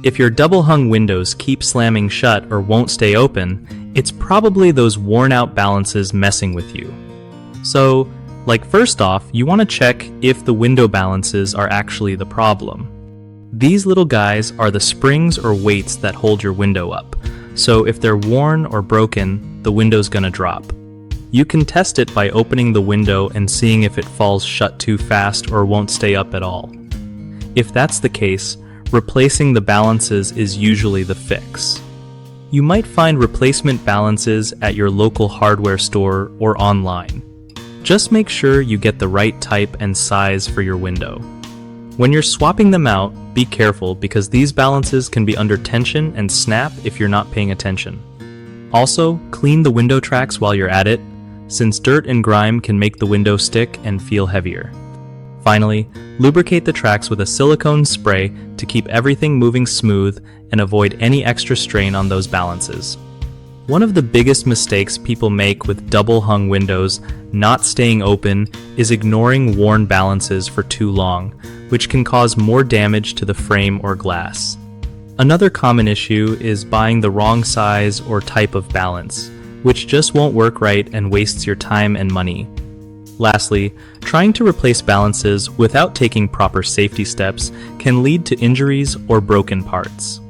If your double-hung windows keep slamming shut or won't stay open, it's probably those worn-out balances messing with you. So, first off, you want to check if the window balances are actually the problem. These little guys are the springs or weights that hold your window up, so if they're worn or broken, the window's gonna drop. You can test it by opening the window and seeing if it falls shut too fast or won't stay up at all. If that's the case, replacing the balances is usually the fix. You might find replacement balances at your local hardware store or online. Just make sure you get the right type and size for your window. When you're swapping them out, be careful because these balances can be under tension and snap if you're not paying attention. Also, clean the window tracks while you're at it, since dirt and grime can make the window stick and feel heavier. Finally, lubricate the tracks with a silicone spray to keep everything moving smooth and avoid any extra strain on those balances. One of the biggest mistakes people make with double-hung windows not staying open is ignoring worn balances for too long, which can cause more damage to the frame or glass. Another common issue is buying the wrong size or type of balance, which just won't work right and wastes your time and money. Lastly, trying to replace balances without taking proper safety steps can lead to injuries or broken parts.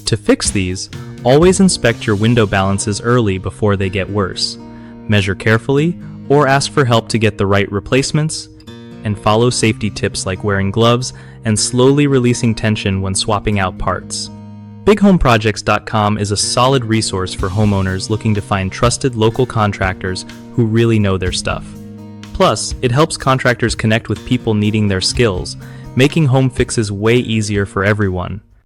To fix these, always inspect your window balances early before they get worse. Measure carefully or ask for help to get the right replacements, and follow safety tips like wearing gloves and slowly releasing tension when swapping out parts. BigHomeProjects.com is a solid resource for homeowners looking to find trusted local contractors who really know their stuff. Plus, it helps contractors connect with people needing their skills, making home fixes way easier for everyone.